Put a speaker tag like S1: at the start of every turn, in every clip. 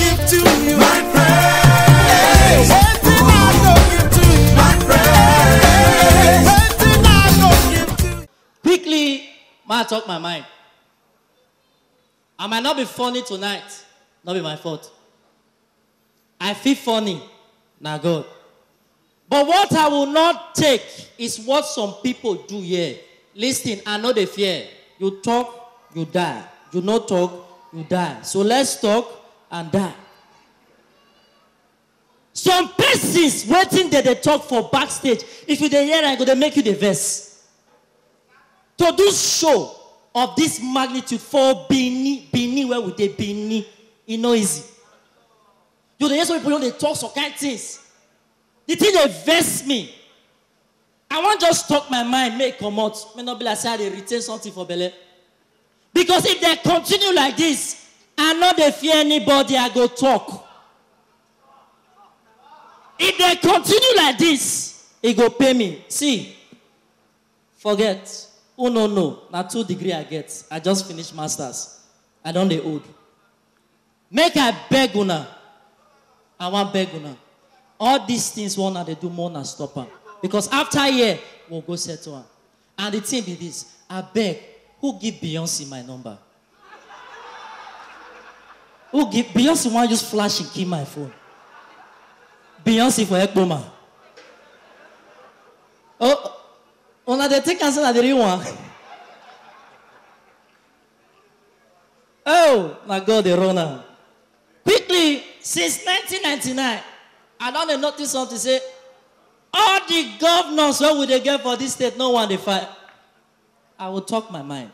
S1: give to you? My praise. Waiting I go give to you. My praise. Waiting I go give to you.
S2: Quickly, I talk my mind. I might not be funny tonight. Not be my fault. I feel funny. Now God. But what I will not take is what some people do here. Listen, I know they fear. You talk, you die. You not talk, you die. So let's talk and die. Some persons waiting that they talk for backstage. If you dey hear and go, they make you the verse. To do show of this magnitude for Bini, where would they Bini? It's not easy. You dey hear some people they talk some kind of things. The thing they vex me. I want just talk my mind, make come out. May not be like say they retain something for Bele. Because if they continue like this, I know they fear anybody, I go talk. If they continue like this, it go pay me. See, forget. Oh no. Now 2 degrees I get. I just finished masters. I don't dey old. Make I beg una. I want beg una. All these things one they do more than stop them. Because after a year, we'll go settle them. And the thing be this, I beg, who give Beyonce my number? Who give Beyonce want use flash and keep my phone? Beyonce for Ekboma. Oh, una they take answer at the real one. Oh, my God, the runner. Quickly, since 1999, I don't notice something say, all the governors, what would they get for this state? No one they fight. I will talk my mind.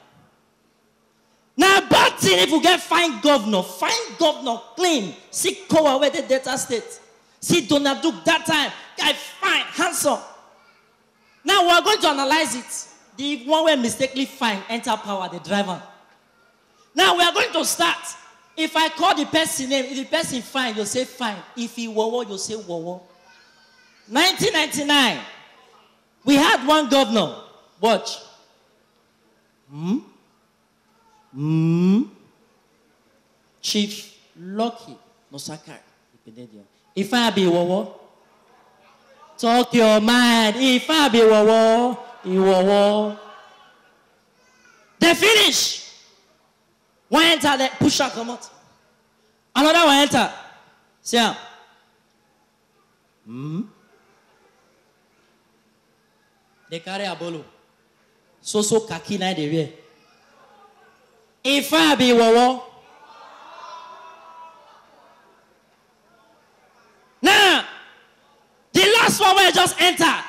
S2: Now, bad thing if you get fine governor clean. See Kowa where the data state. See Donald Duke that time. Guy fine, handsome. Now we are going to analyze it. The one where mistakenly fine, enter power, the driver. Now we are going to start. If I call the person name, if the person fine, you'll say fine. If he wawa, you'll say wawa. 1999, we had one governor. Watch. Chief Lucky Nosaka. If I be wawa, talk your mind. If I be wawa, you wawa. They finish. One enter, the pusher come out. Another one enter. See how? They carry a bolo. So kaki na they wear. If I be wawa. Now, the last one where I just enter.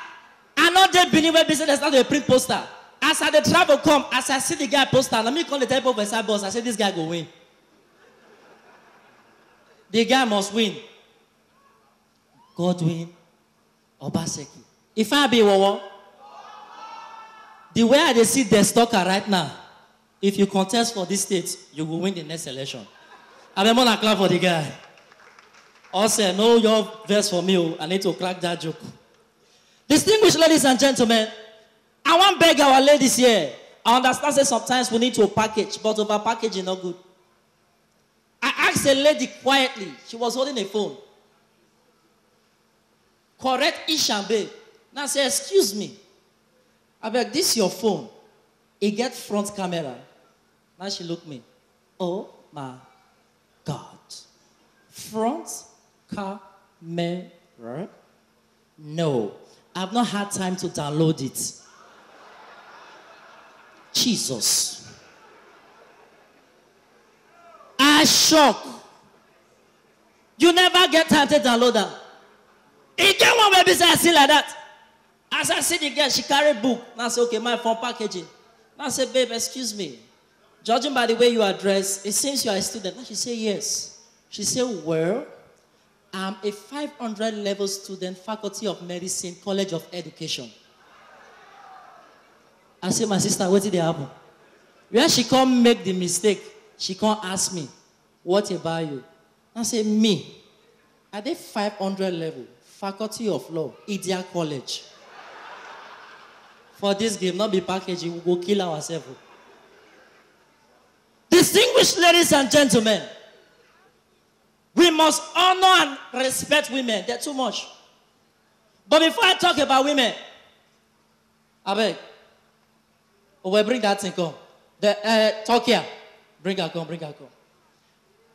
S2: I know they believe where business start to print poster. As I the travel come, as I see the guy poster, let me call the type of side boss. I say this guy go win. The guy must win. Godwin Obaseki. If I be wawa, the way I see the stalker right now, if you contest for this state, you will win the next election. I'm going to clap for the guy. Also, know your verse for me. I need to crack that joke. Distinguished ladies and gentlemen, I want to beg our ladies here. I understand that sometimes we need to package, but over packaging not good. I asked a lady quietly. She was holding a phone. Correct Ishambe. Now I say, excuse me. I beg, this your phone. It get front camera. Now she look me. Oh my God. Front camera? No. I've not had time to download it. Jesus. I shock. You never get time to download that. It get one baby say I see like that. As I see the girl, she carry book. Now I say, okay, my phone packaging. Now I say, babe, excuse me. Judging by the way you are dressed, it seems you are a student. Now she say, yes. She say, well, I'm a 500 level student, Faculty of Medicine, College of Education. I say, my sister, what did they happen? When she come make the mistake, she can't ask me, what about you? I say, me. I did 500 level, Faculty of Law, Idia College. For this game, not be packaging, we will kill ourselves. Distinguished ladies and gentlemen, we must honor and respect women. They're too much. But before I talk about women, I beg. Oh, well, bring that thing, come. Talk here. Bring her, come, bring her, come.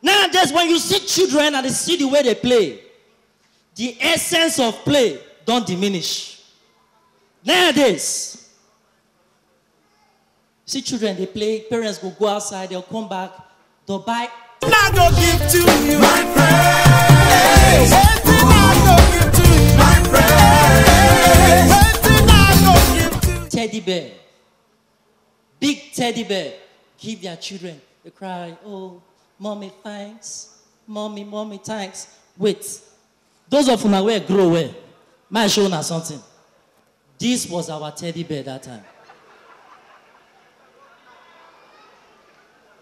S2: Nowadays, when you see children and they see the way they play, the essence of play don't diminish. Nowadays, see children, they play, parents go outside, they'll come back, they'll buy.
S1: I go give to you, my praise. Everything I go give to you, my praise. Everything I go give to you.
S2: Teddy bear. Big teddy bear. Give their children. They cry, oh, mommy, thanks. Mommy, thanks. Wait. Those of you where grow well, might show us something. This was our teddy bear that time.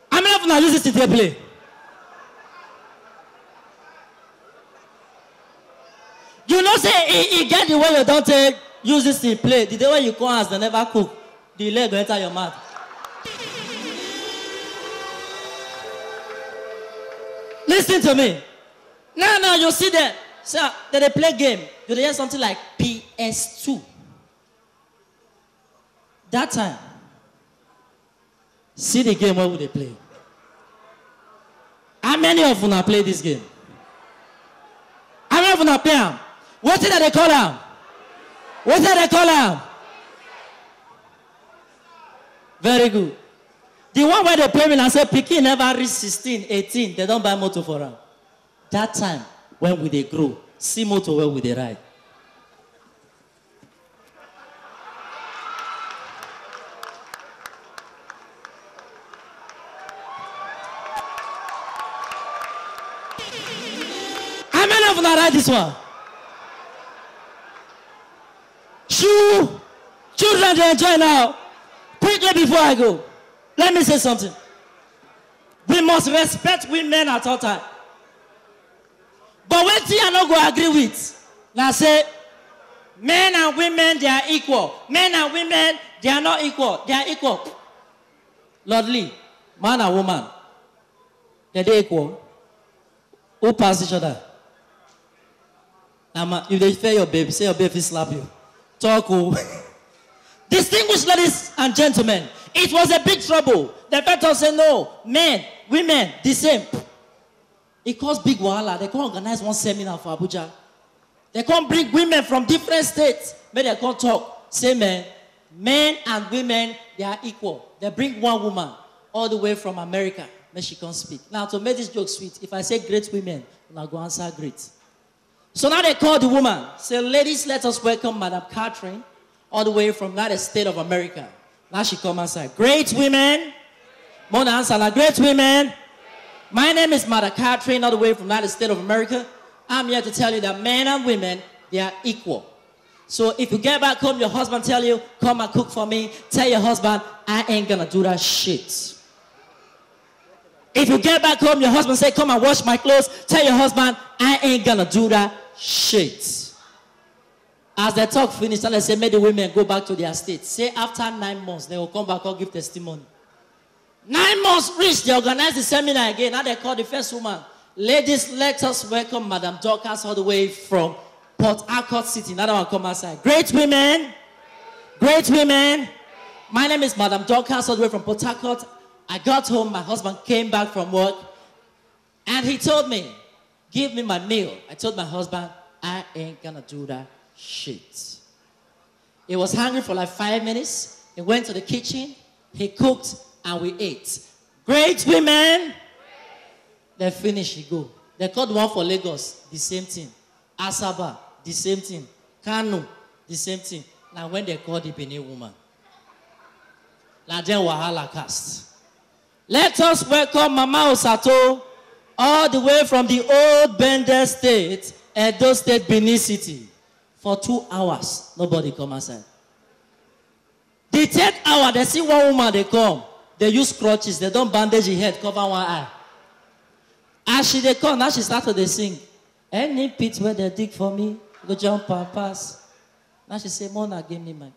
S2: How many of you use this to play? You know, say, he get the way you don't take, use this to play. The day when you come as they never cook, the leg will enter your mouth. Listen to me. Now you see them. So they play game. You hear something like PS2. That time, see the game where would they play? How many of you play this game? How many of you play them? What did they call them? What did they call them? Very good. The one where they play me and say, Pikin never reach 16, 18, they don't buy motor for them. That time, when will they grow? See motor where will they ride? How many of you ride this one? Children, they enjoy now. Quickly before I go, let me say something. We must respect women at all times. But when I not go agree with, now say, men and women, they are equal. Men and women, they are not equal. They are equal. Lordly, man and woman, they're equal. Who pass each other? Now, if they fail your baby, say your baby slap you. Talk. Distinguished ladies and gentlemen, it was a big trouble. The veterans said no, men, women, the same. It caused big wahala. They can't organize one seminar for Abuja. They can't bring women from different states. But they can't talk. Say men and women, they are equal. They bring one woman all the way from America. Then she can't speak. Now to make this joke sweet, if I say great women, I'll go answer great. So now they call the woman. Say, ladies, let us welcome Madam Catherine, all the way from United States of America. Now she come outside. Great women. Mona answer like great women. My name is Madam Catherine, all the way from United States of America. I'm here to tell you that men and women, they are equal. So if you get back home, your husband tell you, come and cook for me. Tell your husband, I ain't gonna do that shit. If you get back home, your husband say, come and wash my clothes. Tell your husband, I ain't gonna do that shit. As they talk finished, and they say, make the women go back to their state. Say after 9 months, they will come back and give testimony. 9 months reach, they organize the seminar again. Now they call the first woman. Ladies, let us welcome Madam Dorcas all the way from Port Harcourt City. Now that one come outside. Great women. Great women. My name is Madam Dorcas all the way from Port Harcourt. I got home, my husband came back from work, and he told me, give me my meal. I told my husband, I ain't gonna do that shit. He was hungry for like 5 minutes. He went to the kitchen, he cooked, and we ate. Great women. They finished, he go. They called one for Lagos, the same thing. Asaba, the same thing. Kano, the same thing. Now when they called the Benin woman, now then Wahala cast. Let us welcome Mama Osato, all the way from the old Bender State, Edo State, Benin City. For 2 hours, nobody come outside. The 3rd hour, they see one woman, they come. They use crutches, they don't bandage her head, cover one eye. As they come, now she started to sing. Any pit where they dig for me, go jump and pass. Now she say, Mona, give me mic.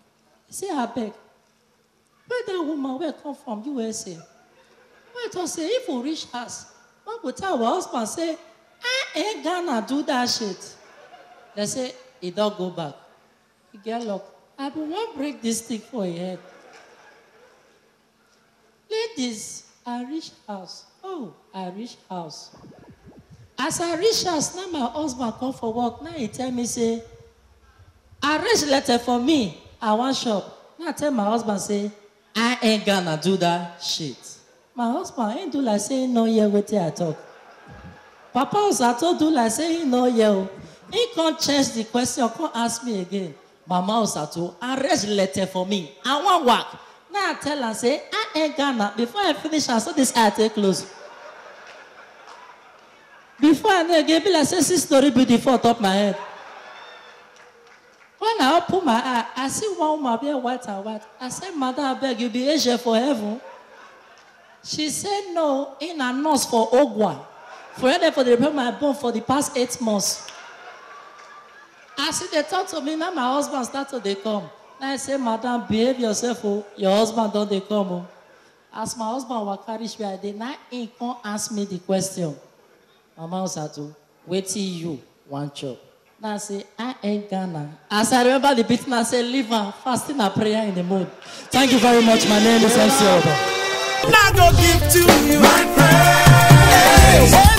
S2: I say, I beg. Where that woman, where come from? USA. Where to say, if we reach us, what would tell our husband say, I ain't gonna do that shit. They say, he don't go back. You get luck. I won't break this stick for your head. Ladies, I reach house. Oh, I reach house. As I reach house, now my husband come for work. Now he tell me, say, arrange letter for me. I want shop. Now I tell my husband, say, I ain't gonna do that shit. My husband ain't do like say, no, yeah, wait till I talk. Papa was I told do like say, no, yeah. He can't change the question, can't ask me again. Mama was I told, arrange letter for me. I want work. Now I tell her, say, I ain't gonna. Before I finish, I saw this eye take close. Before I know again, be like, say, 6 story building for top my head. When I open my eye, I see one woman be white and white. I said, Madam, I beg you, be Asia for heaven. She said, no, in a nurse for Ogwa. For they repair my bone for the past 8 months. I see they talk to me, now my husband start to they come. Now I say, Madam, behave yourself, oh. Your husband don't they come, oh. As my husband was carried where I did, now he can't ask me the question. Mama was at to wait till you one chop. Now I say, I ain't gonna. As I remember the beating, I say, leave her fasting and prayer in the mood. Thank you very much. My name is MC Oba.
S1: Now go give to you my praise.